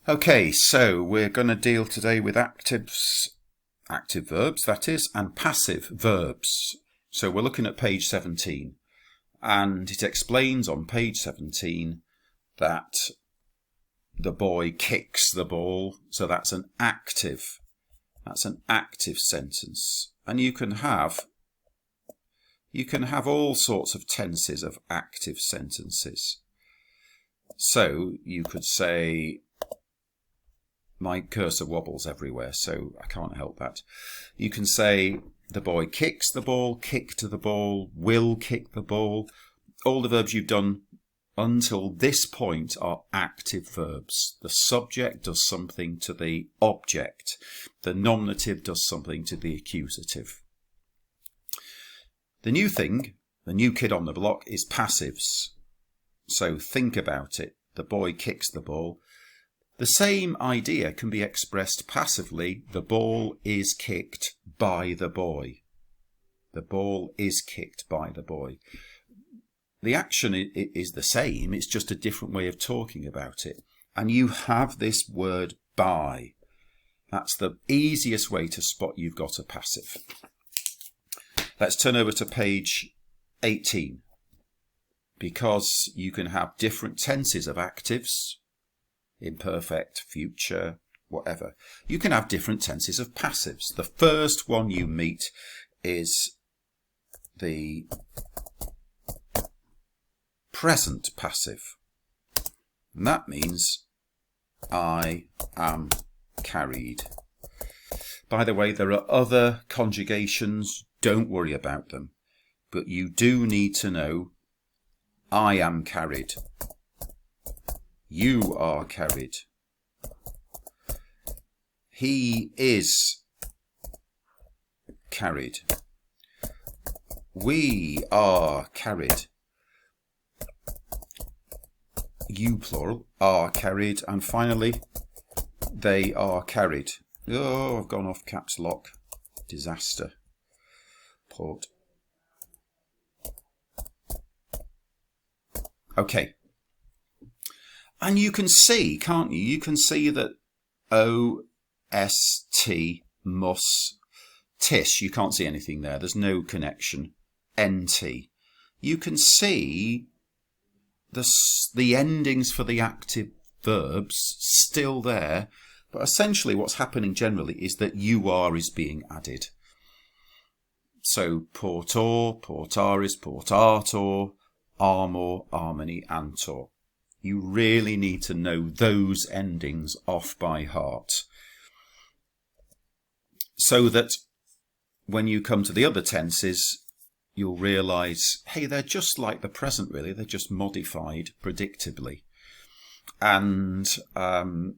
Okay, so we're going to deal today with active verbs, that is, and passive verbs. So we're looking at page 17, and it explains on page 17 that the boy kicks the ball, so that's an active sentence. And you can have all sorts of tenses of active sentences. So you could say, my cursor wobbles everywhere, so I can't help that. You can say, the boy kicks the ball, kicked the ball, will kick the ball. All the verbs you've done until this point are active verbs. The subject does something to the object. The nominative does something to the accusative. The new thing, the new kid on the block, is passives. So think about it. The boy kicks the ball. The same idea can be expressed passively. The ball is kicked by the boy. The ball is kicked by the boy. The action is the same. It's just a different way of talking about it. And you have this word by. That's the easiest way to spot you've got a passive. Let's turn over to page 18. Because you can have different tenses of actives, imperfect, future, whatever. You can have different tenses of passives. The first one you meet is the present passive. And that means I am carried. By the way, there are other conjugations. Don't worry about them. But you do need to know I am carried. You are carried. He is carried. We are carried. You, plural, are carried. And finally, they are carried. Oh, I've gone off caps lock. Disaster. Port. Okay. And you can see, can't you? You can see that O-S-T, mus, tis. You can't see anything there. There's no connection. N-T. You can see the endings for the active verbs still there. But essentially what's happening generally is that UR is being added. So portor, portaris, portator, armor, armony, antor. You really need to know those endings off by heart. So that when you come to the other tenses, you'll realise, hey, they're just like the present, really. They're just modified predictably. And, the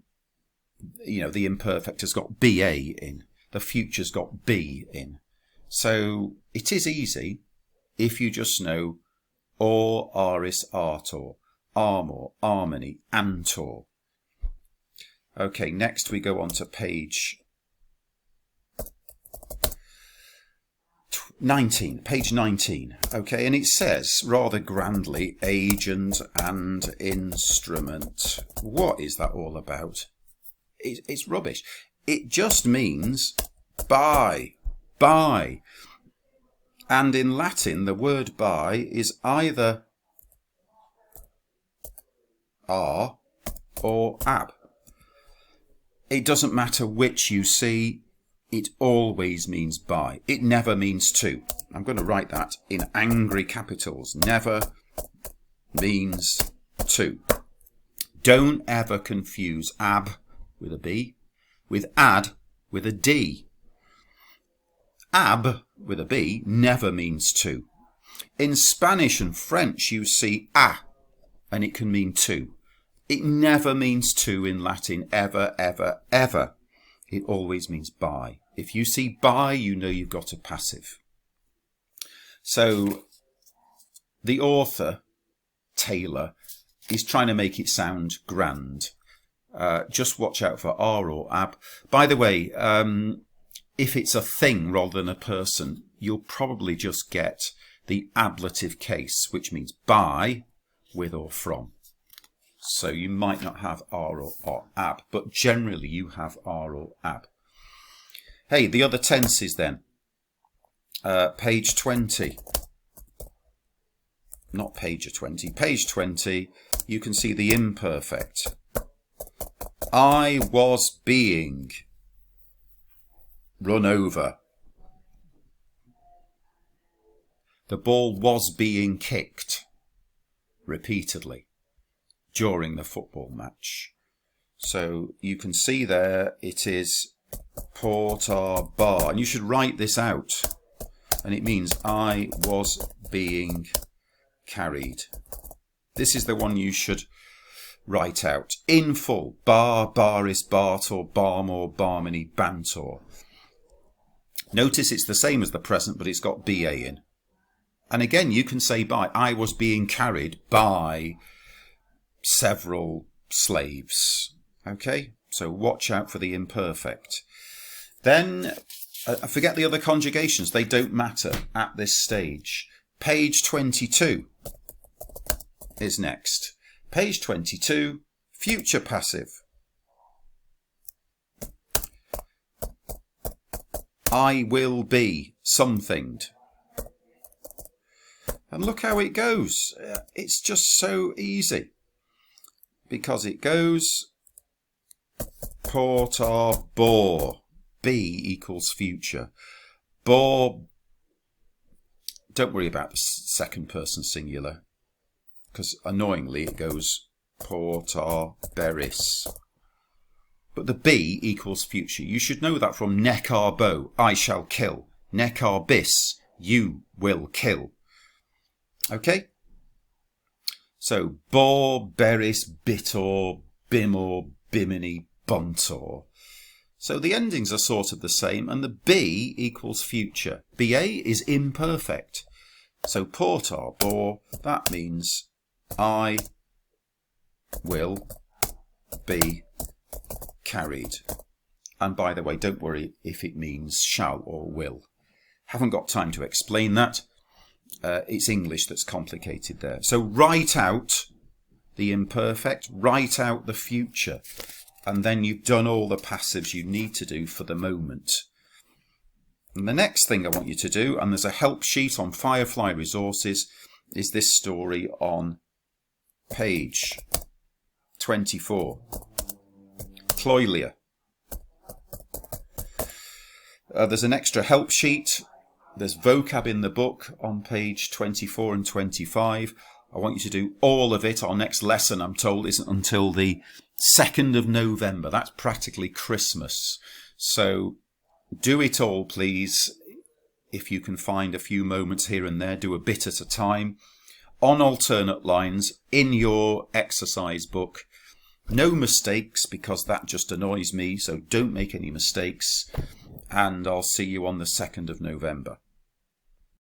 imperfect has got BA in. The future's got B in. So it is easy if you just know or, aris, artor, armor, armony, antor. Okay, next we go on to page 19. Page 19. Okay, and it says rather grandly, agent and instrument. What is that all about? It's rubbish. It just means by. And in Latin, the word by is either are or ab. It doesn't matter which you see, it always means by. It never means to. I'm going to write that in angry capitals. Never means to. Don't ever confuse ab with a B with ad with a D. Ab with a B never means to. In Spanish and French you see a and it can mean to. It never means to in Latin, ever, ever, ever. It always means by. If you see by, you know you've got a passive. So the author, Taylor, is trying to make it sound grand. Just watch out for R or ab. By the way, if it's a thing rather than a person, you'll probably just get the ablative case, which means by, with or from. So you might not have are or ab, but generally you have are or ab. Hey, the other tenses then. Page 20. Not page 20. Page 20, you can see the imperfect. I was being run over. The ball was being kicked repeatedly during the football match. So you can see there it is portar bar, and you should write this out, and it means I was being carried. This is the one you should write out in full. Bar, baris, bartor, barmore, barmony, bantor. Notice it's the same as the present, but it's got ba in. And again, you can say by. I was being carried by several slaves. Okay, so watch out for the imperfect. Then, forget the other conjugations. They don't matter at this stage. Page 22 is next. Page 22, future passive. I will be somethinged. And look how it goes. It's just so easy. Because it goes portar bore. Be equals future. Bore. Don't worry about the second person singular. Because annoyingly it goes portar beris. But the be equals future. You should know that from nekar bo, I shall kill. Nekar bis, you will kill. Okay? So, bor, beris, bitor, bimor, bimini, buntor. So the endings are sort of the same, and the be equals future. Ba is imperfect. So portar bor, that means I will be carried. And by the way, don't worry if it means shall or will. Haven't got time to explain that. It's English that's complicated there. So write out the imperfect, write out the future, and then you've done all the passives you need to do for the moment. And the next thing I want you to do, and there's a help sheet on Firefly Resources, is this story on page 24. Cloelia. There's an extra help sheet. There's vocab in the book on page 24 and 25. I want you to do all of it. Our next lesson, I'm told, isn't until the 2nd of November. That's practically Christmas. So do it all, please. If you can find a few moments here and there, do a bit at a time. On alternate lines, in your exercise book. No mistakes, because that just annoys me. So don't make any mistakes. And I'll see you on the 2nd of November.